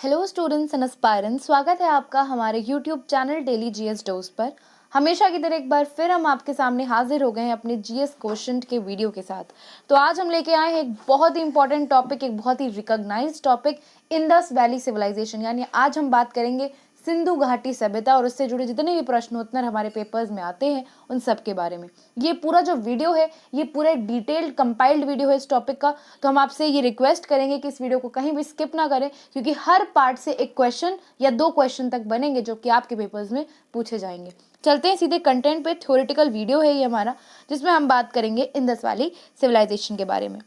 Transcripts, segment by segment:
Hello students and aspirants, स्वागत है आपका हमारे YouTube channel daily GS dose पर। हमेशा की तरह एक बार फिर हम आपके सामने हाजिर हो गए हैं अपने जीएस क्वेश्चन के वीडियो के साथ। तो आज हम लेके आए हैं एक बहुत ही इंपॉर्टेंट टॉपिक, एक बहुत ही recognised topic, Indus valley civilisation. यानी आज हम बात करेंगे सिंधु घाटी सभ्यता और उससे जुड़े जितने भी प्रश्नोत्तर हमारे पेपर्स में आते हैं उन सब के बारे में। ये पूरा जो वीडियो है ये पूरा एक डिटेल्ड कंपाइल्ड वीडियो है इस टॉपिक का। तो हम आपसे ये रिक्वेस्ट करेंगे कि इस वीडियो को कहीं भी स्किप ना करें, क्योंकि हर पार्ट से एक क्वेश्चन या दो क्वेश्चन तक बनेंगे जो कि आपके पेपर्स में पूछे जाएंगे। चलते हैं सीधे कंटेंट पे। थ्योरेटिकल वीडियो है ये हमारा, जिसमें हम बात करेंगे इंडस वैली सिविलाइजेशन के बारे में।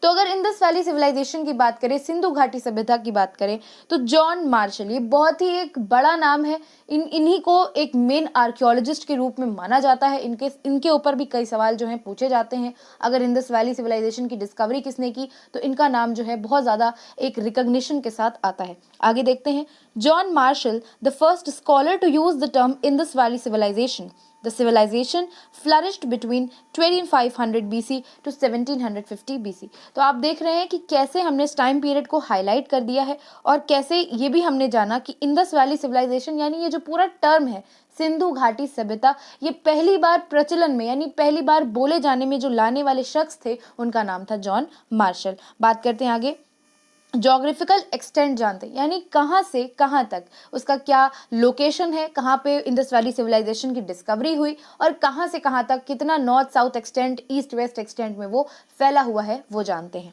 तो अगर इंडस वैली सिविलाइजेशन की बात करें, सिंधु घाटी सभ्यता की बात करें, तो जॉन मार्शल, ये बहुत ही एक बड़ा नाम है। इन्हीं को एक मेन आर्कियोलॉजिस्ट के रूप में माना जाता है। इनके ऊपर भी कई सवाल जो हैं पूछे जाते हैं। अगर इंडस वैली सिविलाइजेशन की डिस्कवरी किसने की, तो इनका नाम जो है बहुत ज़्यादा एक रिकग्निशन के साथ आता है। आगे देखते हैं। John Marshall, the first scholar to use the term Indus valley civilization. The civilization flourished between 2500 BC to 1750 BC। तो आप देख रहे हैं कि कैसे हमने इस टाइम पीरियड को हाईलाइट कर दिया है और कैसे ये भी हमने जाना कि इंडस वैली सिविलाइजेशन यानी ये जो पूरा टर्म है सिंधु घाटी सभ्यता, ये पहली बार प्रचलन में यानी पहली बार बोले जाने में जो लाने वाले शख्स थे उनका नाम था जॉन मार्शल। बात करते हैं आगे। जोग्राफिकल एक्सटेंट जानते हैं, यानी कहाँ से कहाँ तक उसका क्या लोकेशन है, कहाँ पे इंडस वैली सिविलाइजेशन की डिस्कवरी हुई और कहाँ से कहाँ तक कितना north south extent, east west extent में वो फैला हुआ है वो जानते हैं।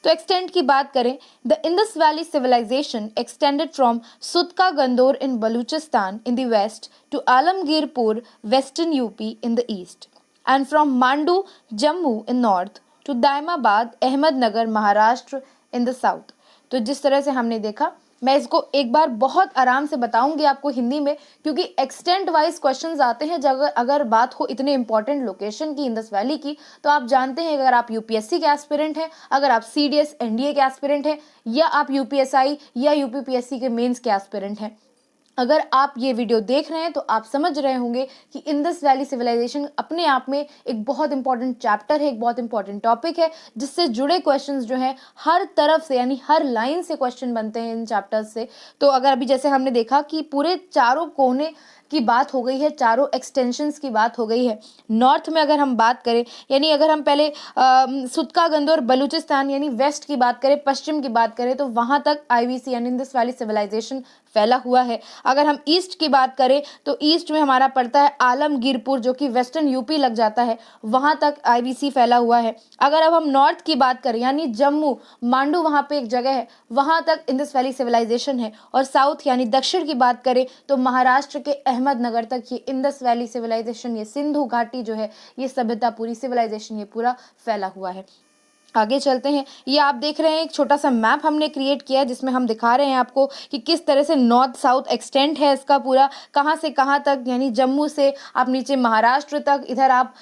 तो एक्सटेंट की बात करें, the Indus valley civilisation extended from Sutka Gandor in Balochistan in the west to Alamgirpur western UP in the east and from Manda Jammu in north to Daimabad Ahmednagar Maharashtra in the south. तो जिस तरह से हमने देखा, मैं इसको एक बार बहुत आराम से बताऊंगी आपको हिंदी में, क्योंकि एक्सटेंट वाइज क्वेश्चंस आते हैं। जब अगर बात हो इतने इंपॉर्टेंट लोकेशन की इंडस वैली की, तो आप जानते हैं अगर आप यूपीएससी के एस्पिरेंट हैं, अगर आप सीडीएस एनडीए के एस्पिरेंट हैं, या आप यूपीएसआई या यूपीपीएससी के मेंस के एस्पिरेंट हैं, अगर आप ये वीडियो देख रहे हैं तो आप समझ रहे होंगे कि इंडस वैली सिविलाइजेशन अपने आप में एक बहुत इंपॉर्टेंट चैप्टर है, एक बहुत इंपॉर्टेंट टॉपिक है, जिससे जुड़े क्वेश्चंस जो हैं हर तरफ से यानी हर लाइन से क्वेश्चन बनते हैं इन चैप्टर्स से। तो अगर अभी जैसे हमने देखा कि पूरे चारों कोने की बात हो गई है, चारों एक्सटेंशंस की बात हो गई है। नॉर्थ में अगर हम बात करें, यानी अगर हम पहले सुतका गंदौर बलूचिस्तान यानी वेस्ट की बात करें, पश्चिम की बात करें, तो वहां तक आईवीसी यानी इंडस वैली सिविलाइजेशन फैला हुआ है। अगर हम ईस्ट की बात करें तो ईस्ट में हमारा पड़ता है आलमगीरपुर, जो कि वेस्टर्न यूपी लग जाता है, वहां तक आईवीसी फैला हुआ है। अगर अब हम नॉर्थ की बात करें यानी जम्मू मांडू, वहां पे एक जगह है, वहां तक इंडस वैली सिविलाइजेशन है। और साउथ यानी दक्षिण की बात करें तो महाराष्ट्र के अहमदनगर तक ये इंडस वैली सिविलाइजेशन, ये सिंधु घाटी जो है, ये सभ्यता पूरी सिविलाइजेशन ये पूरा फैला हुआ है। आगे चलते हैं। ये आप देख रहे हैं एक छोटा सा मैप हमने क्रिएट किया है, जिसमें हम दिखा रहे हैं आपको कि किस तरह से नॉर्थ साउथ एक्सटेंट है इसका पूरा, कहाँ से कहाँ तक, यानी जम्मू से आप नीचे महाराष्ट्र तक, इधर आप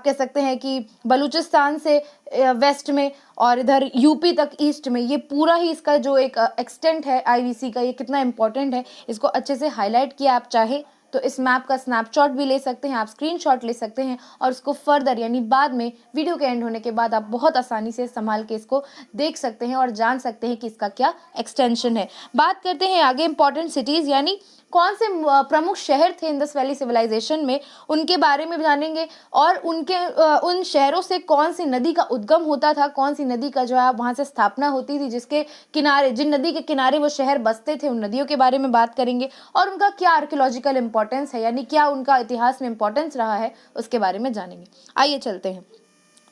कह सकते हैं कि बलूचिस्तान से वेस्ट में, और इधर यूपी तक ईस्ट में। ये पूरा ही इसका जो एक एक्सटेंट है आईवीसी का, ये कितना इंपॉर्टेंट है इसको अच्छे से हाईलाइट किया। आप चाहे तो इस मैप का स्नैपशॉट भी ले सकते हैं, आप स्क्रीनशॉट ले सकते हैं और उसको फर्दर यानी बाद में वीडियो के एंड होने के बाद आप बहुत आसानी से संभाल के इसको देख सकते हैं और जान सकते हैं कि इसका क्या एक्सटेंशन है। बात करते हैं आगे इंपॉर्टेंट सिटीज़, यानी कौन से प्रमुख शहर थे इंडस वैली सिविलाइजेशन में, उनके बारे में जानेंगे। और उन शहरों से कौन सी नदी का उद्गम होता था, कौन सी नदी का जो है वहाँ से स्थापना होती थी, जिसके किनारे, जिन नदी के किनारे वो शहर बसते थे, उन नदियों के बारे में बात करेंगे। और उनका क्या आर्कियोलॉजिकल इंपॉर्टेंस है, यानी क्या उनका इतिहास में इंपॉर्टेंस रहा है, उसके बारे में जानेंगे। आइए चलते हैं।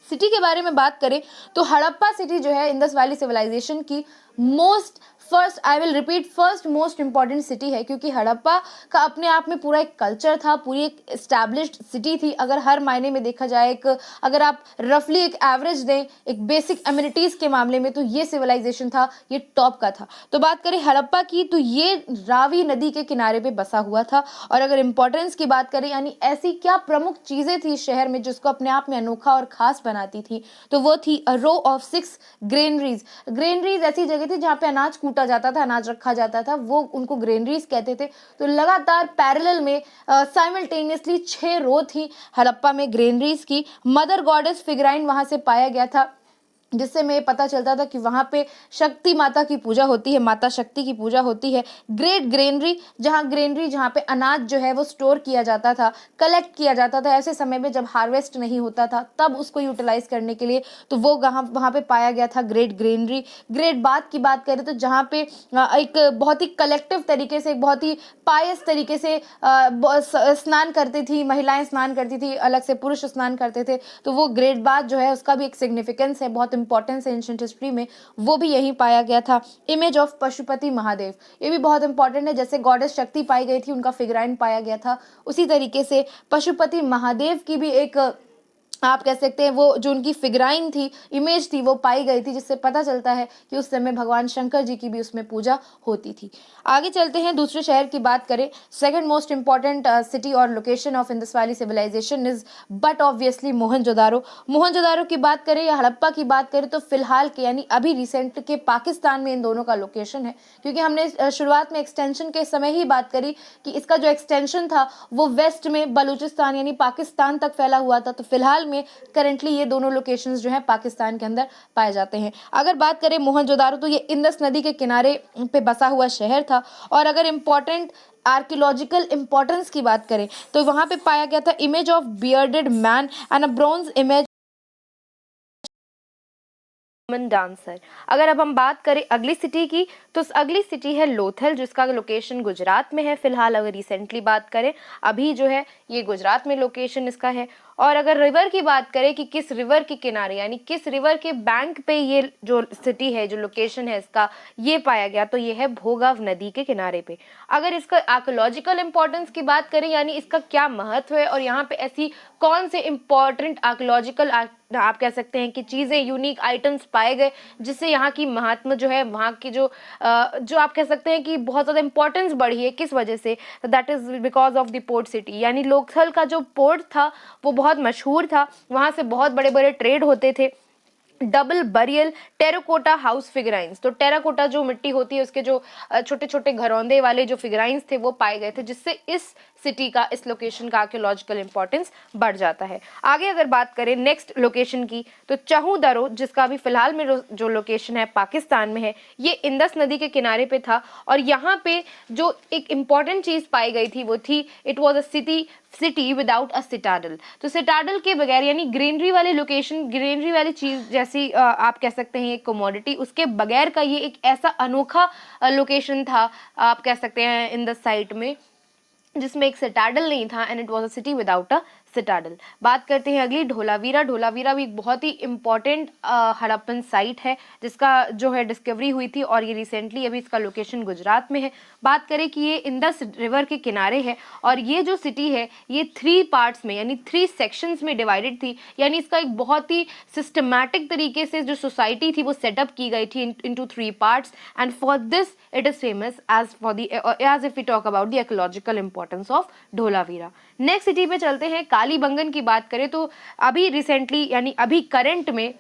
सिटी के बारे में बात करें तो हड़प्पा सिटी जो है इंडस वैली सिविलाइजेशन की फर्स्ट मोस्ट इंपॉर्टेंट सिटी है, क्योंकि हड़प्पा का अपने आप में पूरा एक कल्चर था, पूरी एक एस्टैब्लिश्ड सिटी थी। अगर हर मायने में देखा जाए, अगर आप रफली एक एवरेज दें एक बेसिक एमिनिटीज के मामले में, तो ये सिविलाइजेशन था, ये टॉप का था। तो बात करें हड़प्पा की, तो ये रावी नदी के किनारे पे बसा हुआ था। और अगर इंपॉर्टेंस की बात करें, यानी ऐसी क्या प्रमुख चीजें थी शहर में जिसको अपने आप में अनोखा और खास बनाती थी, तो वो थी अ रो ऑफ 6 ग्रेनरीज। ग्रेनरीज ऐसी जगह थी जहाँ पे अनाज कूटा जाता था, अनाज रखा जाता था, वो उनको ग्रेनरीज कहते थे। तो लगातार पैरेलल में साइमल्टेनियसली 6 रो थी हड़प्पा में ग्रेनरीज की। मदर गॉडेस फिगराइन वहां से पाया गया था। जिससे हमें पता चलता था कि वहाँ पे शक्ति माता की पूजा होती है, माता शक्ति की पूजा होती है। ग्रेट ग्रेनरी, जहाँ पे अनाज जो है वो स्टोर किया जाता था, कलेक्ट किया जाता था ऐसे समय में जब हार्वेस्ट नहीं होता था, तब उसको यूटिलाइज करने के लिए, तो वो वहाँ पे पाया गया था ग्रेट ग्रेनरी। ग्रेट बाथ की बात करें तो जहाँ पे एक बहुत ही कलेक्टिव तरीके से, एक बहुत ही पायस तरीके से स्नान करती थी महिलाएं, स्नान करती थी, अलग से पुरुष स्नान करते थे। तो वो ग्रेट बाथ जो है उसका भी एक सिग्निफिकेंस है, बहुत इंपॉर्टेंस है एंशिएंट हिस्ट्री में, वो भी यहीं पाया गया था। इमेज ऑफ पशुपति महादेव, ये भी बहुत इंपॉर्टेंट है। जैसे गॉडेस शक्ति पाई गई थी, उनका फिगराइन पाया गया था, उसी तरीके से पशुपति महादेव की भी एक, आप कह सकते हैं, वो जो उनकी फिगराइन थी, इमेज थी, वो पाई गई थी, जिससे पता चलता है कि उस समय भगवान शंकर जी की भी उसमें पूजा होती थी। आगे चलते हैं, दूसरे शहर की बात करें। सेकंड मोस्ट इंपॉर्टेंट सिटी और location of Indus valley civilization is but obviously Mohenjodaro. Mohenjodaro की बात करें या हड़प्पा की बात करें तो फिलहाल के यानी अभी रिसेंट के पाकिस्तान में इन दोनों का लोकेशन है, क्योंकि हमने शुरुआत में एक्सटेंशन के समय ही बात करी कि इसका जो एक्सटेंशन था वो वेस्ट में बलूचिस्तान यानी पाकिस्तान तक फैला हुआ था। तो फिलहाल में करंटली ये दोनों लोकेशंस जो हैं पाकिस्तान के अंदर पाए जाते हैं। अगर बात करें मोहनजोदारो, तो ये इंडस नदी के किनारे पे बसा हुआ शहर था। और अगर इम्पोर्टेंट आर्कियोलॉजिकल इंपॉर्टेंस की बात करें तो वहां पे पाया गया था image of bearded man and a bronze image dancer. अगर अब हम बात करें अगली सिटी की, तो अगली सिटी है लोथल, जिसका लोकेशन गुजरात में है फिलहाल। अगर रिसेंटली बात करें, अभी जो है ये गुजरात में लोकेशन इसका है। और अगर रिवर की बात करें कि किस रिवर के किनारे यानी किस रिवर के बैंक पे ये जो सिटी है, जो लोकेशन है इसका, ये पाया गया, तो ये है भोगाव नदी के किनारे पे। अगर इसका आर्कियोलॉजिकल इंपॉर्टेंस की बात करें यानी इसका क्या महत्व है और यहाँ पे ऐसी कौन से इंपॉर्टेंट आर्कियोलॉजिकल, आप कह सकते हैं कि चीज़ें, यूनिक आइटम्स पाए गए जिससे यहाँ की महात्मा जो है, वहाँ की जो आप कह सकते हैं कि बहुत ज़्यादा इंपॉर्टेंस बढ़ी है, किस वजह से, that is because of the port city. यानी लोथल का जो पोर्ट था वो बहुत मशहूर था, वहाँ से बहुत बड़े बड़े ट्रेड होते थे। डबल बरियल टेराकोटा हाउस फिगराइंस, तो टेराकोटा जो मिट्टी होती है उसके जो छोटे छोटे घरौंदे वाले जो फिगराइंस थे वो पाए गए थे, जिससे इस सिटी का, इस लोकेशन का आर्कियोलॉजिकल इंपॉर्टेंस बढ़ जाता है। आगे अगर बात करें नेक्स्ट लोकेशन की, तो चहू दरो, जिसका अभी फिलहाल में जो लोकेशन है पाकिस्तान में है, ये इंडस नदी के किनारे पे था। और यहाँ पे जो एक इम्पॉर्टेंट चीज़ पाई गई थी वो थी, it was a city without a citadel. तो सिटाडल के बगैर यानी ग्रीनरी वाली लोकेशन, ग्रीनरी वाली चीज़ जैसी आप कह सकते हैं एक कमोडिटी, उसके बगैर का ये एक ऐसा अनोखा लोकेशन था, आप कह सकते हैं इन द साइट में, जिसमें एक सिटाडल नहीं था, and it was a city without a citadel. बात करते हैं अगली ढोलावीरा। ढोलावीरा भी एक बहुत ही इंपॉर्टेंट हड़प्पन साइट है, जिसका जो है डिस्कवरी हुई थी और ये रिसेंटली अभी इसका लोकेशन गुजरात में है। बात करें कि ये इंडस रिवर के किनारे है और ये जो सिटी है ये 3 पार्ट्स में यानी 3 सेक्शंस में डिवाइडेड थी। यानी इसका एक बहुत ही सिस्टमैटिक तरीके से जो सोसाइटी थी वो सेटअप की गई थी into 3 parts, and for this it is famous as if we talk about the ecological importance of Dholavira. Next city पे चलते हैं। कालीबंगन की बात करें तो अभी रिसेंटली यानी अभी करंट में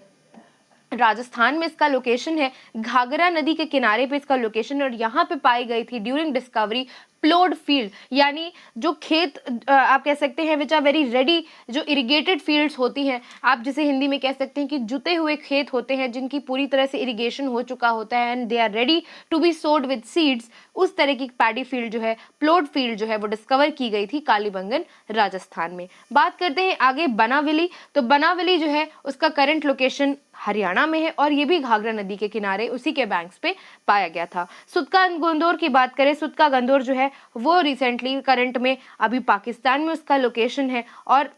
राजस्थान में इसका लोकेशन है। घाघरा नदी के किनारे पे इसका लोकेशन है और यहाँ पे पाई गई थी ड्यूरिंग डिस्कवरी प्लोड फील्ड, यानी जो खेत आप कह सकते हैं विच आर वेरी रेडी, जो इरिगेटेड फील्ड्स होती हैं, आप जिसे हिंदी में कह सकते हैं कि जुते हुए खेत होते हैं जिनकी पूरी तरह से इरिगेशन हो चुका होता है and they are ready to be sowed with seeds, उस तरह की पैडी फील्ड जो है, प्लोड फील्ड जो है वो डिस्कवर की गई थी कालीबंगन राजस्थान में। बात करते हैं आगे बनावली। तो बनावली जो है उसका करंट लोकेशन हरियाणा में है और ये भी घाघरा नदी के किनारे उसी के बैंक्स पे पाया गया था। सुतका गंदौर की बात करें, सुतका गंदौर जो है वो रिसेंटली करंट में अभी पाकिस्तान में उसका लोकेशन है और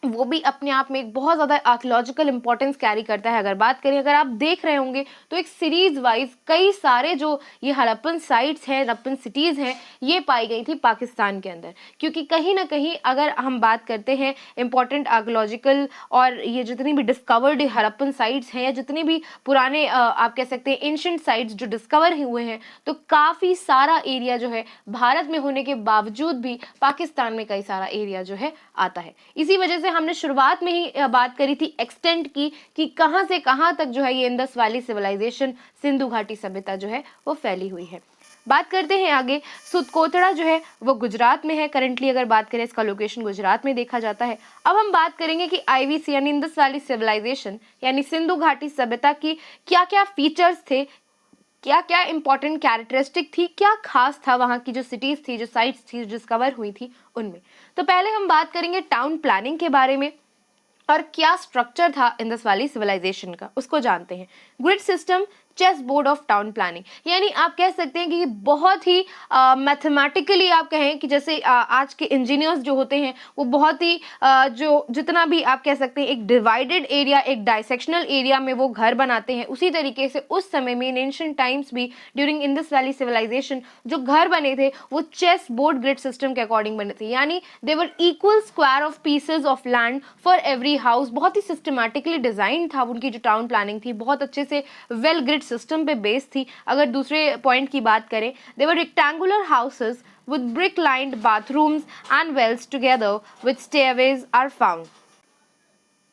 वो भी अपने आप में एक बहुत ज़्यादा आर्कियोलॉजिकल इंपॉर्टेंस कैरी करता है। अगर बात करें, अगर आप देख रहे होंगे तो एक सीरीज वाइज कई सारे जो ये हड़प्पन साइट्स हैं, हड़प्पन सिटीज़ हैं, ये पाई गई थी पाकिस्तान के अंदर, क्योंकि कहीं ना कहीं अगर हम बात करते हैं इंपॉर्टेंट आर्कियोलॉजिकल और ये जितनी भी डिस्कवर्ड हड़प्पन साइट्स हैं या जितने भी पुराने आप कह सकते हैं एंशिएंट साइट्स जो डिस्कवर हुए हैं, तो काफ़ी सारा एरिया जो है भारत में होने के बावजूद भी पाकिस्तान में कई सारा एरिया जो है आता है। इसी वजह से हमने शुरुआत में ही बात करी थी एक्सटेंट की कि कहां से कहां तक जो है ये इंडस वैली सिविलाइजेशन, सिंधु घाटी सभ्यता जो है वो फैली हुई है। बात करते हैं आगे, सुतकोतड़ा जो है वो गुजरात में है करंटली, अगर बात करें इसका लोकेशन गुजरात में देखा जाता है। अब हम बात करेंगे कि आईवीसी यानी इंडस वैली सिविलाइजेशन यानी सिंधु घाटी सभ्यता की क्या क्या फीचर्स थे, क्या क्या इंपॉर्टेंट कैरेक्टरिस्टिक थी, क्या खास था वहाँ की जो सिटीज थी, जो साइट्स थी, जो डिस्कवर हुई थी उनमें। तो पहले हम बात करेंगे टाउन प्लानिंग के बारे में और क्या स्ट्रक्चर था इंडस वैली सिविलाइजेशन का, उसको जानते हैं। Grid system, chess board of town planning, यानी आप कह सकते हैं कि बहुत ही मैथमेटिकली आप कहें कि जैसे आज के इंजीनियर्स जो होते हैं वो बहुत ही जो जितना भी आप कह सकते हैं एक डिवाइडेड एरिया, एक डाइसेक्शनल एरिया में वो घर बनाते हैं, उसी तरीके से उस समय में इन एंशिएंट टाइम्स भी ड्यूरिंग इंडस वैली सिविलाइजेशन जो घर बने थे वो चेस बोर्ड ग्रिड सिस्टम के अकॉर्डिंग बने थे, यानी they were equal square of pieces of land for every house. बहुत ही सिस्टमैटिकली डिजाइन था उनकी जो टाउन प्लानिंग थी, बहुत अच्छे से वेल ग्रिड सिस्टम पे बेस थी। अगर दूसरे पॉइंट की बात करें, they were rectangular houses with brick lined bathrooms and wells together with stairways are found।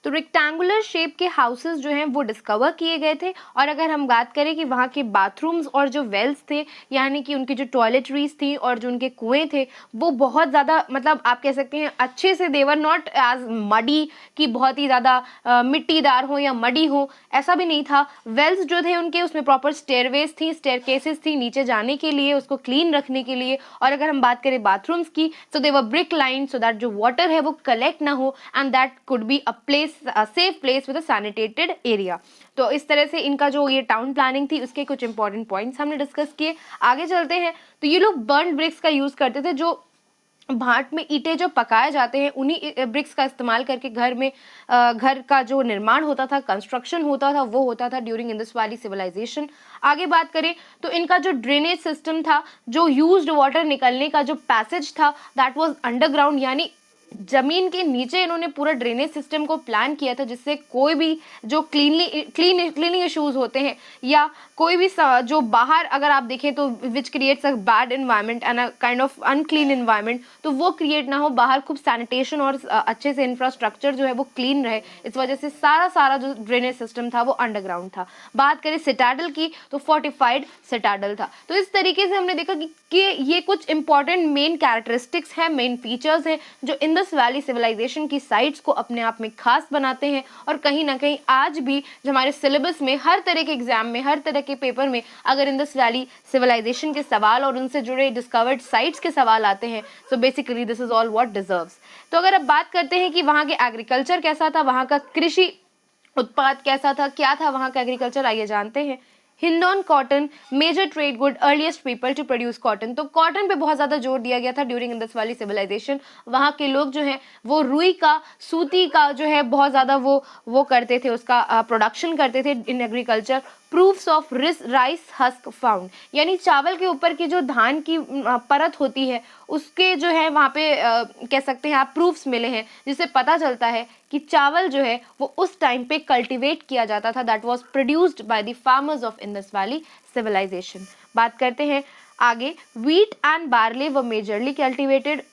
तो रेक्टेंगुलर शेप के हाउसेस जो हैं वो डिस्कवर किए गए थे। और अगर हम बात करें कि वहाँ के बाथरूम्स और जो वेल्स थे यानी कि उनकी जो टॉयलेटरीज थी और जो उनके कुएं थे वो बहुत ज़्यादा मतलब आप कह सकते हैं अच्छे से, देवर नॉट एज मडी कि बहुत ही ज़्यादा मिट्टीदार हो या मडी हो, ऐसा भी नहीं था। वेल्स जो थे उनके उसमें प्रॉपर स्टेयरवेज थी, स्टेयरकेसेस थी नीचे जाने के लिए, उसको क्लीन रखने के लिए। और अगर हम बात करें बाथरूम्स की तो they were brick line so that जो वाटर है वो कलेक्ट ना हो and that could be a place safe place with a sanitated area. तो इस तरह से इनका जो ये टाउन प्लानिंग थी उसके कुछ इंपॉर्टेंट पॉइंट्स हमने डिस्कस किए। आगे चलते हैं तो ये लोग बर्न ब्रिक्स का यूज करते थे, जो भाट में ईंटें जो पकाए जाते हैं उन्हीं ब्रिक्स का इस्तेमाल करके घर में घर का जो निर्माण होता था, कंस्ट्रक्शन होता था, वो होता था ड्यूरिंग इंडस वैली सिविलाइजेशन। आगे बात करें तो इनका जो ड्रेनेज सिस्टम था, जो यूज्ड वाटर निकलने का जो पैसेज था दैट वाज अंडरग्राउंड, यानी जमीन के नीचे इन्होंने पूरा ड्रेनेज सिस्टम को प्लान किया था जिससे कोई भी जो क्लीनिंग इश्यूज होते हैं या कोई भी जो बाहर अगर आप देखें तो which creates a bad environment and a kind of unclean environment, तो वो क्रिएट ना हो, बाहर खूब सैनिटेशन और अच्छे से इंफ्रास्ट्रक्चर जो है वो क्लीन रहे, इस वजह से सारा जो ड्रेनेज सिस्टम था वो अंडरग्राउंड था। बात करें सिटाडल की तो फोर्टिफाइड सिटाडल था। तो इस तरीके से हमने देखा कि ये कुछ इंपॉर्टेंट मेन कैरेक्टरिस्टिक्स हैं, मेन फीचर्स हैं जो इंडस वैली सिविलाइजेशन की साइट्स को अपने आप में खास बनाते हैं। और कहीं ना कहीं आज भी जो हमारे सिलेबस में हर तरह के एग्जाम में, हर तरह के पेपर में अगर इंडस वैली सिविलाइजेशन के सवाल और उनसे जुड़े डिस्कवर्ड साइट्स के सवाल आते हैं, so basically this is all what deserves. तो अगर अब बात करते हैं कि वहाँ के एग्रीकल्चर कैसा था, वहाँ का कृषि उत्पाद कैसा था, क्या था वहाँ का एग्रीकल्चर, आइए जानते हैं। हिंडोन cotton major trade good, earliest people to produce cotton. तो कॉटन पे बहुत ज़्यादा जोर दिया गया था ड्यूरिंग इंडस वैली सिविलाइजेशन। वहाँ के लोग जो हैं वो रुई का, सूती का जो है बहुत ज़्यादा वो करते थे, उसका प्रोडक्शन करते थे in agriculture. Proofs of rice husk found, यानी चावल के ऊपर की जो धान की परत होती है उसके जो है वहाँ पे कह सकते हैं आप प्रूफ्स मिले हैं, जिससे पता चलता है कि चावल जो है वो उस टाइम पे कल्टीवेट किया जाता था, that was produced by the farmers of Indus valley civilization. बात करते हैं आगे, wheat and barley were majorly cultivated.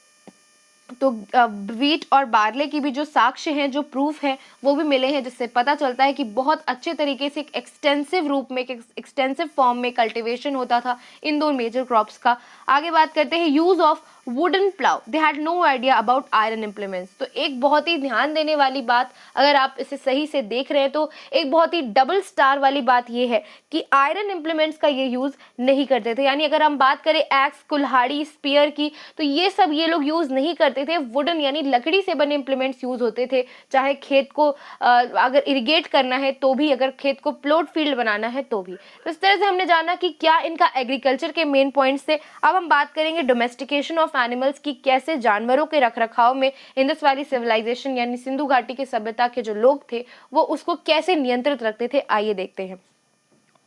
तो व्हीट और बार्ले की भी जो साक्ष्य हैं, जो प्रूफ है वो भी मिले हैं, जिससे पता चलता है कि बहुत अच्छे तरीके से एक एक्सटेंसिव रूप में, एक एक्सटेंसिव फॉर्म में कल्टीवेशन होता था इन दो मेजर क्रॉप्स का। आगे बात करते हैं use of wooden plough, they had no idea about iron implements. तो एक बहुत ही ध्यान देने वाली बात, अगर आप इसे सही से देख रहे हैं तो एक बहुत ही डबल स्टार वाली बात ये है कि आयरन इम्प्लीमेंट्स का ये यूज नहीं करते थे। यानी अगर हम बात करें एक्स, कुल्हाड़ी, स्पीयर की, तो ये सब ये लोग यूज नहीं करते थे। वुडन यानी लकड़ी से बने इम्प्लीमेंट्स यूज होते थे, चाहे खेत को अगर इरिगेट करना है तो भी, अगर खेत को प्लॉट फील्ड बनाना है तो भी। तो इस तरह से हमने जाना कि क्या इनका एग्रीकल्चर के मेन पॉइंट्स थे। अब हम बात करेंगे डोमेस्टिकेशन ऑफ एनिमल्स की, कैसे जानवरों के रखरखाव में इंडस वैली सिविलाइजेशन यानी सिंधु घाटी के सभ्यता के जो लोग थे वो उसको कैसे नियंत्रित रखते थे। आइए देखते हैं।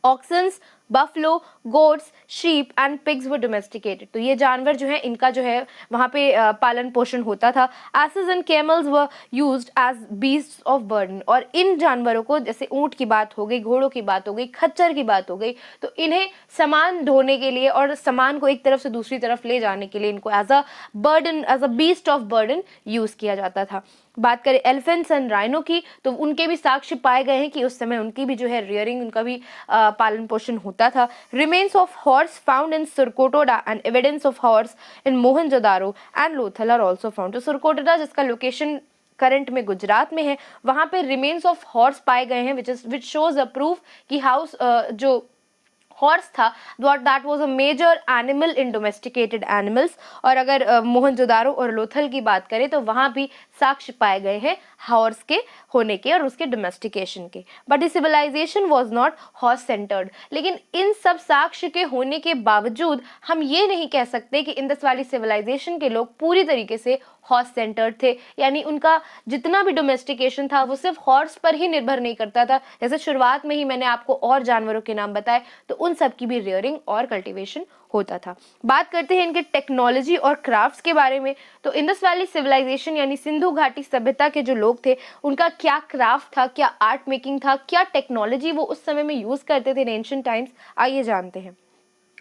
Oxen, buffalo, goats, sheep and pigs were domesticated. तो ये जानवर जो है इनका जो है वहाँ पे पालन पोषण होता था। Asses and camels were used as beasts of burden. और इन जानवरों को, जैसे ऊंट की बात हो गई, घोड़ों की बात हो गई, खच्चर की बात हो गई, तो इन्हें सामान ढोने के लिए और सामान को एक तरफ से दूसरी तरफ ले जाने के लिए इनको as a burden, as a beast of burden use किया जाता था। बात करें एलिफेंट्स एंड राइनो की, तो उनके भी साक्ष्य पाए गए हैं कि उस समय उनकी भी जो है रियरिंग, उनका भी पालन पोषण होता होता था। Remains of horse found in Surkotada and evidence of horse in Mohenjodaro and Lothal are also found. तो सुरकोटोडा जिसका लोकेशन करंट में गुजरात में है, वहां पे रिमेन्स ऑफ हॉर्स पाए गए हैं, विच शोज अ प्रूफ कि हाउस जो हॉर्स था that was a major animal in domesticated animals. और अगर मोहनजोदारो और लोथल की बात करें तो वहां भी साक्ष्य पाए गए हैं हॉर्स के होने के और उसके डोमेस्टिकेशन के। But the civilisation was not horse centred. लेकिन इन सब साक्ष्य के होने के बावजूद हम ये नहीं कह सकते कि इंडस वैली सिविलाइजेशन के लोग पूरी तरीके से हॉर्स सेंटर्ड थे, यानी उनका जितना भी डोमेस्टिकेशन था वो सिर्फ हॉर्स पर ही निर्भर नहीं करता था। जैसे शुरुआत में ही मैंने आपको और जानवरों के नाम बताए, तो उन सब की भी रेयरिंग और कल्टीवेशन होता था। बात करते हैं इनके टेक्नोलॉजी और क्राफ्ट्स के बारे में। तो इंडस वैली सिविलाइजेशन यानी सिंधु घाटी सभ्यता के जो लोग थे उनका क्या क्राफ्ट था, क्या आर्ट मेकिंग था, क्या टेक्नोलॉजी वो उस समय में यूज करते थे इन एंशिएंट टाइम्स, आइए जानते हैं।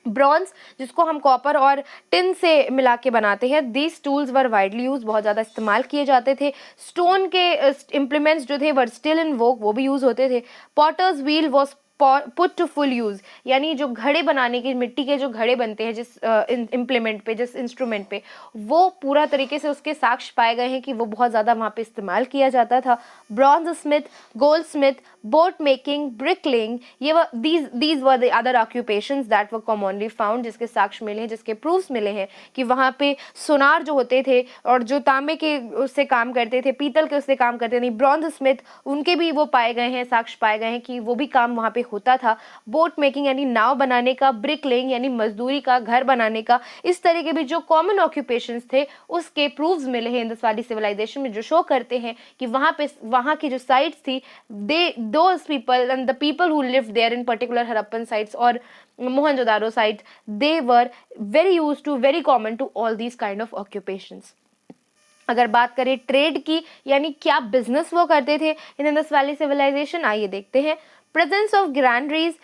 ब्रॉन्ज, जिसको हम कॉपर और टिन से मिला के बनाते हैं, these tools were widely use, बहुत ज़्यादा इस्तेमाल किए जाते थे। स्टोन के इम्प्लीमेंट्स जो थे वर स्टिल इन वोक, वो भी यूज़ होते थे। Potter's wheel was put to full use, यानी जो घड़े बनाने के, मिट्टी के जो घड़े बनते हैं जिस इम्प्लीमेंट पे, जिस इंस्ट्रूमेंट पे, वो पूरा तरीके से उसके साक्ष्य पाए गए हैं कि वो बहुत ज़्यादा वहाँ पे इस्तेमाल किया जाता था। Bronze smith, gold smith, boat making, bricklaying, ये these were the other occupations that were commonly found, जिसके साक्ष्य मिले हैं, जिसके प्रूफ्स मिले हैं कि वहाँ पे सोनार जो होते थे और जो तांबे के उससे काम करते थे, पीतल के उससे काम करते थे, ब्रॉन्ज स्मिथ, उनके भी वो पाए गए हैं, साक्ष्य पाए गए हैं कि वो भी काम वहाँ पे होता था। बोट मेकिंग यानी नाव बनाने का, ब्रिक लेइंग यानी मजदूरी का, घर बनाने का, इस तरह के भी जो कॉमन ऑक्यूपेशंस थे उसके प्रूफ्स मिले हैं इंडस वैली सिविलाइजेशन में, जो शो करते हैं कि वहाँ की जो साइट्स थी, those people and the people who lived there in particular Harappan sites और Mohenjodaro sites, they were very used to, very common to all these kind of occupations. अगर बात करें ट्रेड की, यानी क्या बिजनेस वो करते थे इन इंडस वैली सिविलाइजेशन, आइए देखते हैं। Presence of granaries,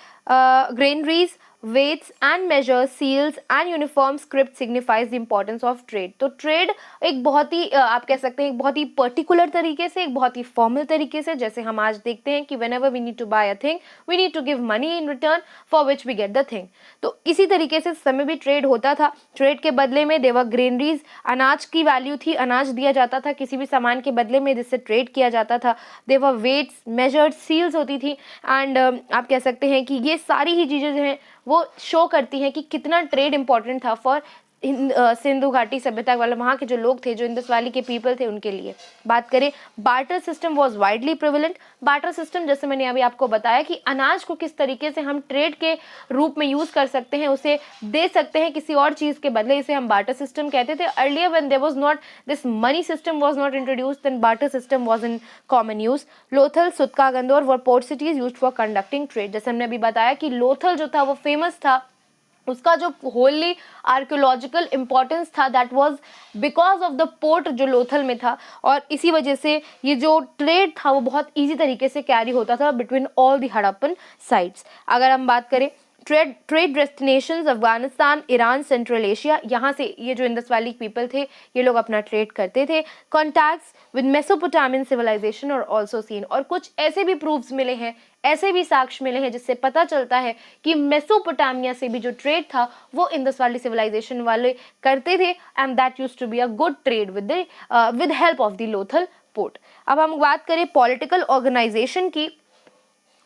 weights and measures, seals and uniform script signifies the importance of trade। तो ट्रेड एक बहुत ही आप कह सकते हैं एक बहुत ही पर्टिकुलर तरीके से, एक बहुत ही फॉर्मल तरीके से, जैसे हम आज देखते हैं कि whenever we need to buy a thing we need to give money in return for which we get the thing। तो इसी तरीके से समय भी ट्रेड होता था। ट्रेड के बदले में देवर ग्रेनरीज, अनाज की वैल्यू थी, अनाज दिया जाता था किसी भी सामान के बदले में जिससे ट्रेड किया जाता था। देवर वेट्स, मेजर्ड, सील्स होती थी एंड आप कह सकते हैं कि ये सारी ही चीज़ें जो हैं वो शो करती हैं कि कितना ट्रेड इंपॉर्टेंट था फॉर सिंधु घाटी सभ्यता वाले वहाँ के जो लोग थे, जो इंडस वैली के पीपल थे, उनके लिए। बात करें, barter system was widely prevalent. Barter system, जैसे मैंने अभी आपको बताया कि अनाज को किस तरीके से हम ट्रेड के रूप में यूज कर सकते हैं, उसे दे सकते हैं किसी और चीज के बदले, इसे हम बार्टर सिस्टम कहते थे। Earlier when there was not this money system was not introduced, then barter system was in common use. Lothal, Sutka, Gandor were port cities used for conducting trade. जैसे हमने अभी बताया कि लोथल जो था वो फेमस था, उसका जो होली आर्कियोलॉजिकल इम्पोर्टेंस था that was because of the port जो लोथल में था, और इसी वजह से ये जो ट्रेड था वो बहुत इजी तरीके से कैरी होता था between all the Harappan sites. अगर हम बात करें trade destinations, Afghanistan, Iran, central Asia, यहाँ से ये जो इंडस वैली पीपल थे ये लोग अपना ट्रेड करते थे। कॉन्टैक्ट्स विद मेसोपोटामियन सिविलाइजेशन और ऑल्सो सीन, और कुछ ऐसे भी प्रूफ्स मिले हैं, ऐसे भी साक्ष्य मिले हैं जिससे पता चलता है कि मेसोपोटामिया से भी जो ट्रेड था वो इंडस वैली सिविलाइजेशन वाले करते थे and that used to be a good trade with help of the Lothal port. अब हम बात करें पॉलिटिकल ऑर्गेनाइजेशन की,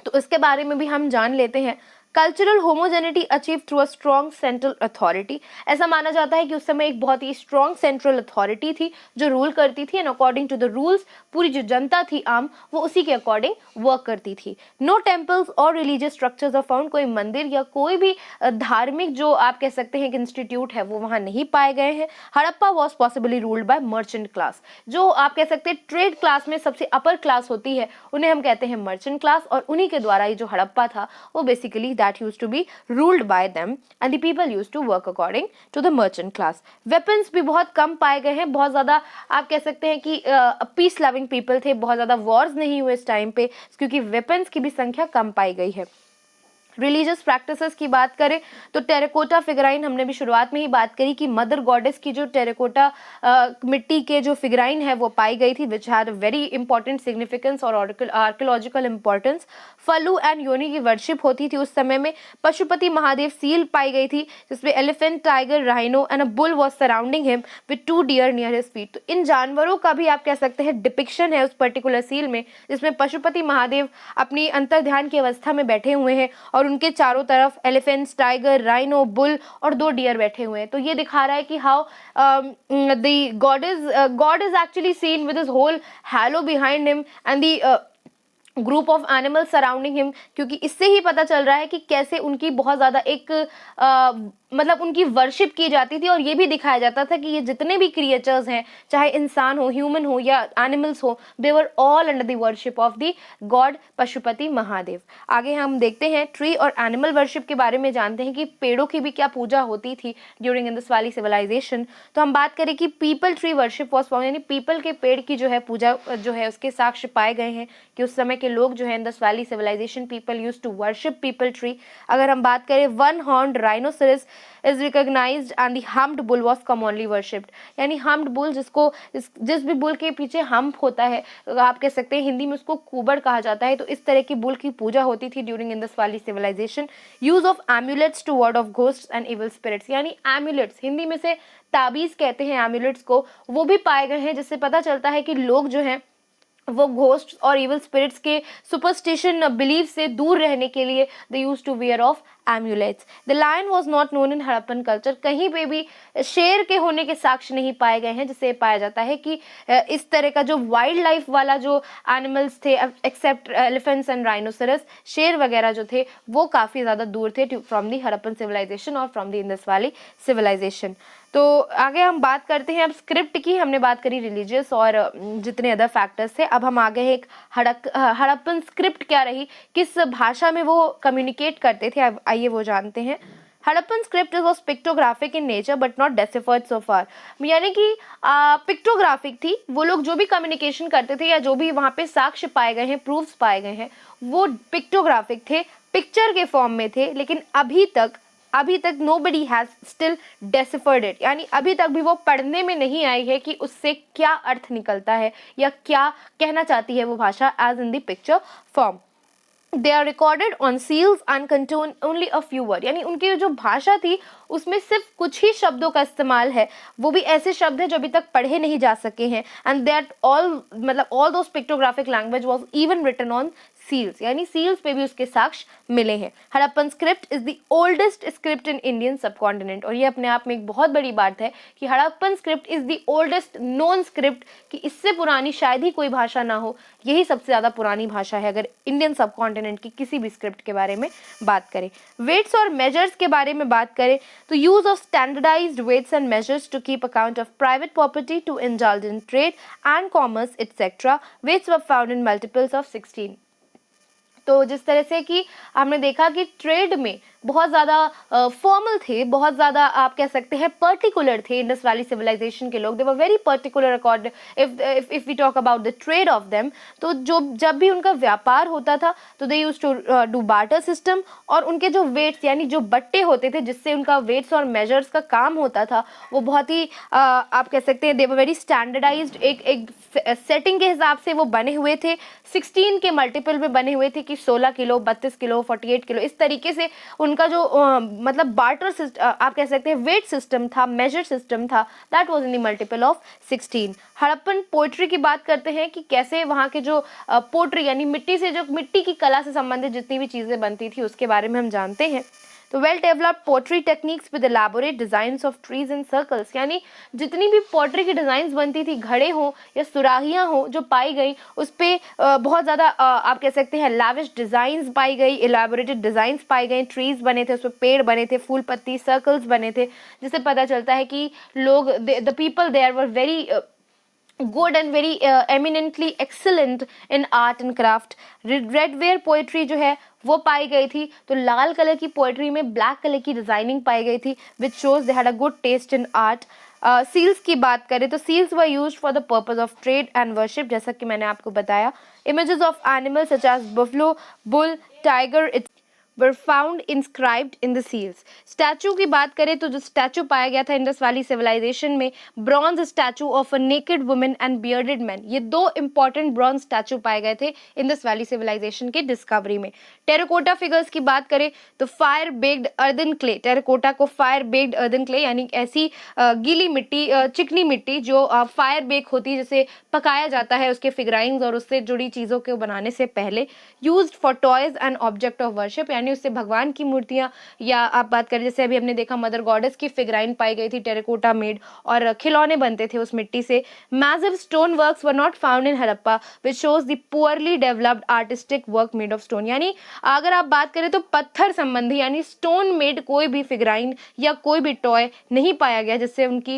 तो इसके बारे में भी हम जान लेते हैं। Cultural homogeneity achieve through a strong central authority. ऐसा माना जाता है कि उस समय एक बहुत ही स्ट्रॉन्ग सेंट्रल अथॉरिटी थी जो रूल करती थी and according to the rules पूरी जो जनता थी आम, वो उसी के अकॉर्डिंग वर्क करती थी। नो टेम्पल्स और रिलीजियस स्ट्रक्चर्स आर फाउंड, कोई मंदिर या कोई भी धार्मिक जो आप कह सकते हैं कि इंस्टीट्यूट है वो वहाँ नहीं पाए गए हैं। Harappa was possibly ruled by merchant class, जो आप कह सकते हैं ट्रेड क्लास में सबसे अपर क्लास होती है उन्हें हम कहते हैं मर्चेंट क्लास, और उन्हीं के द्वारा ये जो हड़प्पा था वो basically that used to be ruled by them and the people used to work according to the merchant class। weapons भी बहुत कम पाए गए हैं, बहुत ज़्यादा आप कह सकते हैं कि पीस लविंग पीपल थे, बहुत ज़्यादा वॉर्स नहीं हुए इस टाइम पे क्योंकि वेपन्स की भी संख्या कम पाई गई है। रिलीजियस प्रैक्टिसेस की बात करें तो टेराकोटा फिगराइन, हमने भी शुरुआत में ही बात करी कि मदर गॉडेस की जो टेराकोटा मिट्टी के जो फिगराइन है वो पाई गई थी which had very important significance और आर्कियोलॉजिकल इंपॉर्टेंस। फलू एंड योनि की वर्शिप होती थी उस समय में। पशुपति महादेव सील पाई गई थी जिसमें elephant, tiger, rhino and a bull was surrounding him with 2 deer near his feet. तो इन जानवरों का भी आप कह सकते हैं डिपिक्शन है उस पर्टिकुलर सील में, जिसमें पशुपति महादेव अपनी अंतर्ध्यान की अवस्था में बैठे हुए हैं और उनके चारों तरफ एलिफेंट्स, टाइगर, राइनो, बुल और 2 डियर बैठे हुए हैं। तो ये दिखा रहा है कि how the god is actually seen with his whole halo behind him and the group of animal surrounding him, क्योंकि इससे ही पता चल रहा है कि कैसे उनकी बहुत ज़्यादा एक मतलब उनकी वर्शिप की जाती थी। और ये भी दिखाया जाता था कि ये जितने भी क्रिएचर्स हैं, चाहे इंसान हो, ह्यूमन हो या एनिमल्स हो, they were all under the worship of the god Pashupati Mahadev. आगे हम देखते हैं ट्री और एनिमल वर्शिप के बारे में, जानते हैं कि पेड़ों की भी क्या पूजा होती थी ड्यूरिंग इंडस वैली सिविलाइजेशन। तो हम बात करें कि people tree worship was found, यानी पीपल के पेड़ की जो है पूजा जो है उसके साक्ष्य पाए गए हैं कि उस समय के लोग जो है Indus valley civilisation people used to worship peepal tree. अगर हम बात करें one horned rhinoceros is recognized and the humped bull was commonly worshipped, यानी humped bull जिस भी बुल के पीछे हम्प होता है, आप कह सकते हैं हिंदी में उसको कुबड़ कहा जाता है। तो इस तरह की बुल की पूजा होती थी during Indus valley civilisation. Use of amulets to ward off ghosts and evil spirits, यानी एम्यूलेट्स हिंदी में से ताबीज कहते हैं एम्यूलेट्स को, वो भी पाए गए हैं, जिससे पता चलता है कि लोग जो हैं वो घोस्ट और इविल स्पिरिट्स के सुपरस्टिशन बिलीफ से दूर रहने के लिए they use to wear of amulets. The lion was not known in Harappan culture, कहीं पे भी शेर के होने के साक्ष्य नहीं पाए गए हैं, जिससे पाया जाता है कि इस तरह का जो वाइल्ड लाइफ वाला जो एनिमल्स थे एक्सेप्ट एलिफेंट्स एंड राइनोसेरस, शेर वगैरह जो थे वो काफ़ी ज़्यादा दूर थे फ्रॉम दी हड़प्पन सिविलाइजेशन और from the Indus valley civilisation. तो आगे हम बात करते हैं अब स्क्रिप्ट की, हमने बात करी रिलीजियस और जितने अदर फैक्टर्स थे। अब हम आगे हैं एक हड़प्पन स्क्रिप्ट क्या रही, किस भाषा में वो कम्युनिकेट करते थे, अब आइए वो जानते हैं। Harappan script was pictographic in nature but not deciphered so far, यानी कि पिक्टोग्राफिक थी, वो लोग जो भी कम्युनिकेशन करते थे या जो भी वहाँ पे साक्ष्य पाए गए हैं, प्रूफ्स पाए गए हैं, वो पिक्टोग्राफिक थे, पिक्चर के फॉर्म में थे। लेकिन अभी तक nobody has still deciphered it, यानी अभी तक भी वो पढ़ने में नहीं आई है कि उससे क्या अर्थ निकलता है या क्या कहना चाहती है वो भाषा as in the picture form। They are recorded on seals and contain only a few words, यानी उनकी जो भाषा थी उसमें सिर्फ कुछ ही शब्दों का इस्तेमाल है, वो भी ऐसे शब्द हैं जो अभी तक पढ़े नहीं जा सके हैं। एंड दैट ऑल मतलब all those pictographic language was even written on seals, यानी सील्स पे भी उसके साक्ष्य मिले हैं। Harappan script is the oldest script in Indian subcontinent, और ये अपने आप में एक बहुत बड़ी बात है कि Harappan script is the oldest known script, कि इससे पुरानी शायद ही कोई भाषा ना हो, यही सबसे ज़्यादा पुरानी भाषा है अगर इंडियन सबकॉन्टिनेंट की किसी भी स्क्रिप्ट के बारे में बात करें। वेट्स और मेजर्स के बारे में बात करें तो use of standardised weights and measures to keep account of private property to indulge in trade and commerce etcetera, weights were found in multiples of 16। तो जिस तरह से कि हमने देखा कि ट्रेड में बहुत ज़्यादा फॉर्मल थे, बहुत ज़्यादा आप कह सकते हैं पर्टिकुलर थे इंडस वैली सिविलाइजेशन के लोग, they were very particular accord if we talk about the trade of them. तो जब भी उनका व्यापार होता था तो they use to do barter system, और उनके जो वेट्स यानी जो बट्टे होते थे जिससे उनका वेट्स और मेजर्स का काम होता था वो बहुत ही आप कह सकते हैं दे वर वेरी स्टैंडर्डाइज्ड, एक सेटिंग के हिसाब से वो बने हुए थे, 16 के मल्टीपल में बने हुए थे कि 16 किलो, 32 किलो, 48 किलो, इस तरीके से उनका जो मतलब बार्टर सिस्टम आप कह सकते हैं वेट सिस्टम था, मेजर सिस्टम था, that was in the multiple of 16। Harappan poetry की बात करते हैं कि कैसे वहाँ के जो पोट्री यानी मिट्टी की कला से संबंधित जितनी भी चीज़ें बनती थी उसके बारे में हम जानते हैं। तो well developed pottery techniques with elaborate designs of trees and circles, यानी जितनी भी पोट्री की डिजाइंस बनती थी, घड़े हों या सुराहियाँ हों जो पाई गई, उस पर बहुत ज़्यादा आप कह सकते हैं लैविश डिज़ाइंस पाई गई, एलैबोरेटेड डिज़ाइंस पाई गई, ट्रीज बने थे, उसमें पेड़ बने थे, फूल पत्ती सर्कल्स बने थे, जिससे पता चलता है कि लोग the people there were very good and very eminently excellent in art and craft। Redware pottery जो है वो पाई गई थी, तो लाल कलर की पोएट्री में ब्लैक कलर की डिजाइनिंग पाई गई थी which shows they had a good taste in art. Seals की बात करें तो seals were used for the purpose of trade and worship, जैसा कि मैंने आपको बताया। Images of animals such as buffalo, bull, tiger were found inscribed in the seals. Statue की बात करें तो जो स्टैचू पाया गया था इंडस वैली सिविलाइजेशन में, bronze statue of a naked woman and bearded man, ये दो इंपॉर्टेंट ब्रॉन्ज स्टैचू पाए गए थे इंडस वैली सिविलाइजेशन के डिस्कवरी में। टेराकोटा फिगर्स की बात करें तो fire baked earthen clay, terracotta को फायर बेक्ड अर्दन क्ले यानी ऐसी गीली मिट्टी, चिकनी मिट्टी जो फायर बेक होती है, जिसे पकाया जाता है उसके फिगराइंस और उससे जुड़ी चीज़ों को बनाने से पहले, used for toys and object of worship, यानी उससे भगवान की मूर्तियां, या आप बात करें जैसे अभी हमने देखा मदर गॉडेस की फिगराइन पाई गई थी टेराकोटा मेड, और खिलौने बनते थे उस मिट्टी से। Massive stone works were not found in Harappa which shows the poorly developed artistic work made of stone, यानी अगर आप बात करें तो पत्थर संबंधी यानी स्टोन मेड कोई भी फिगराइन या कोई भी टॉय नहीं पाया गया, जिससे उनकी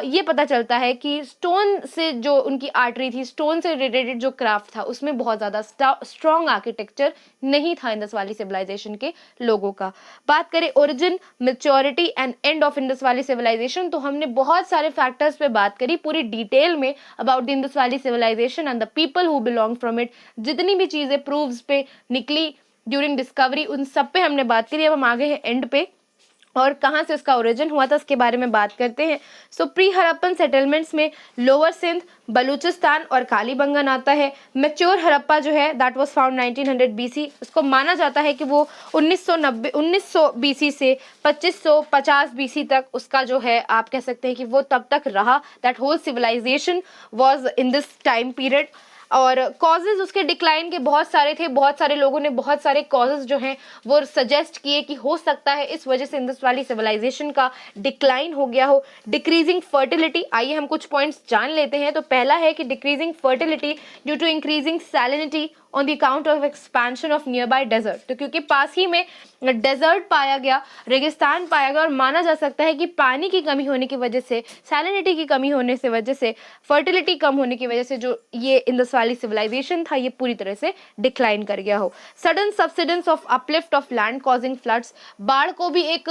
ये पता चलता है कि स्टोन से जो उनकी आर्टरी थी, स्टोन से रिलेटेड जो क्राफ्ट था, उसमें बहुत ज़्यादा स्ट्रॉन्ग आर्किटेक्चर नहीं था इंडस वैली सिविलाइजेशन के लोगों का। बात करें origin, maturity and end of Indus valley civilisation, तो हमने बहुत सारे फैक्टर्स पे बात करी पूरी डिटेल में about the Indus valley civilisation and the people who belong from it. जितनी भी चीज़ें प्रूव्स पे निकली ड्यूरिंग डिस्कवरी, उन सब पे हमने बात करी। अब हम आगे हैं एंड पे, और कहाँ से उसका ओरिजिन हुआ था उसके बारे में बात करते हैं। सो प्री हड़प्पन सेटलमेंट्स में लोअर सिंध, बलूचिस्तान और कालीबंगन आता है। मैच्योर हड़प्पा जो है दैट वाज फाउंड 1900 बीसी, उसको माना जाता है कि वो 1900 बीसी से 2550 बीसी तक उसका जो है आप कह सकते हैं कि वो तब तक रहा। That whole civilisation was in this time period. और कॉजेज उसके डिक्लाइन के बहुत सारे थे, बहुत सारे लोगों ने बहुत सारे कॉजेज जो हैं वो सजेस्ट किए कि हो सकता है इस वजह से इंडस वैली सिविलाइजेशन का डिक्लाइन हो गया हो। डिक्रीजिंग फर्टिलिटी, आइए हम कुछ पॉइंट्स जान लेते हैं। तो पहला है कि decreasing fertility due to increasing salinity on the account of expansion of near by desert, तो क्योंकि पास ही में डेजर्ट पाया गया, रेगिस्तान पाया गया, और माना जा सकता है कि पानी की कमी होने की वजह से, सैलिनिटी की कमी होने से वजह से, फर्टिलिटी कम होने की वजह से जो ये इंडस वैली सिविलाइजेशन था ये पूरी तरह से डिक्लाइन कर गया हो। Sudden subsidence of uplift of land causing floods, बाढ़ को भी एक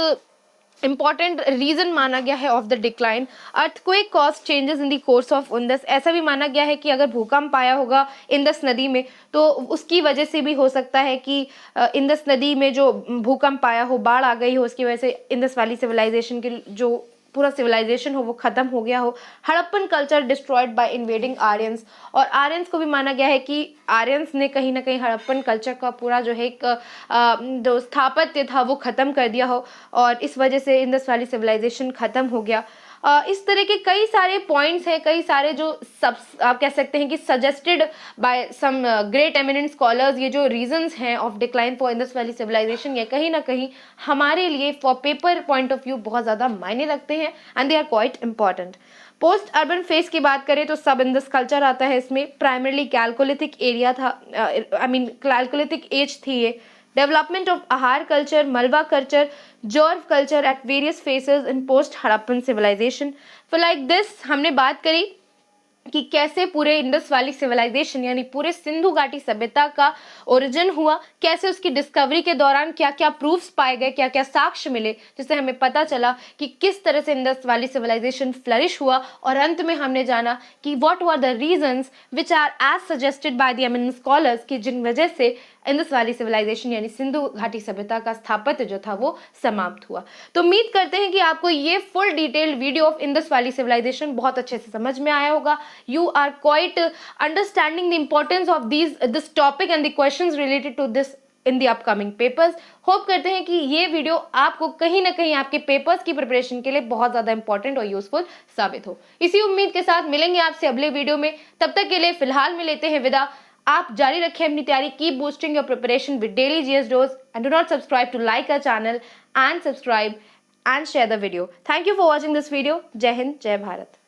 इंपॉर्टेंट रीजन माना गया है of the decline. Earthquake cause changes in the course of Indus, ऐसा भी माना गया है कि अगर भूकंप आया होगा इंडस नदी में तो उसकी वजह से भी हो सकता है कि इंडस नदी में जो भूकंप आया हो, बाढ़ आ गई हो, उसकी वजह से इंडस वैली सिविलाइजेशन के जो पूरा सिविलाइजेशन हो वो खत्म हो गया हो। Harappan culture destroyed by invading Aryans, और आर्यंस को भी माना गया है कि आर्यंस ने कहीं ना कहीं हड़प्पन कल्चर का पूरा जो है एक जो स्थापत्य था वो खत्म कर दिया हो, और इस वजह से इंडस वैली सिविलाइजेशन खत्म हो गया। इस तरह के कई सारे पॉइंट्स हैं, कई सारे जो सब आप कह सकते हैं कि suggested by some great eminent scholars, ये जो रीजंस हैं of decline for Indus valley civilisation, ये कहीं ना कहीं हमारे लिए for paper point of view बहुत ज़्यादा मायने रखते हैं and they are quite important. Post urban phase की बात करें तो सब इंडस कल्चर आता है इसमें। प्राइमरली कैलकोलिथिक एरिया था, कैलकोलिथिक एज थी ये। Development of Ahar culture, Malwa culture, Jorwe culture at various phases in post Harappan civilisation. For like this हमने बात करी कि कैसे पूरे इंडस वैली सिविलाइजेशन यानी पूरे सिंधु घाटी सभ्यता का ओरिजिन हुआ, कैसे उसकी डिस्कवरी के दौरान क्या क्या प्रूफ्स पाए गए, क्या क्या साक्ष्य मिले, जिससे हमें पता चला कि किस तरह से इंडस वैली सिविलाइजेशन फ्लरिश हुआ, और अंत में हमने जाना कि what were the reasons which are as suggested by the eminent scholars कि जिन वजह से इंडस वैली सिविलाइजेशन यानी सिंधु घाटी सभ्यता का स्थापत्य जो था वो समाप्त हुआ। तो उम्मीद करते हैं कि आपको ये full detailed video of Indus valley civilisation बहुत अच्छे से समझ में आया होगा। You are quite understanding the importance of this topic and the questions related to this in the upcoming papers. Hope करते हैं कि ये वीडियो आपको कहीं ना कहीं आपके पेपर्स की प्रिपरेशन के लिए बहुत ज़्यादा इंपॉर्टेंट और यूजफुल साबित हो। इसी उम्मीद के साथ मिलेंगे आपसे अगले वीडियो में, तब तक के लिए फिलहाल में लेते हैं विदा। आप जारी रखें अपनी तैयारी, keep boosting your preparation with daily GS dose and do not subscribe to like our channel and subscribe and share the video. Thank you for watching this video. Jai Hind, Jai Bharat.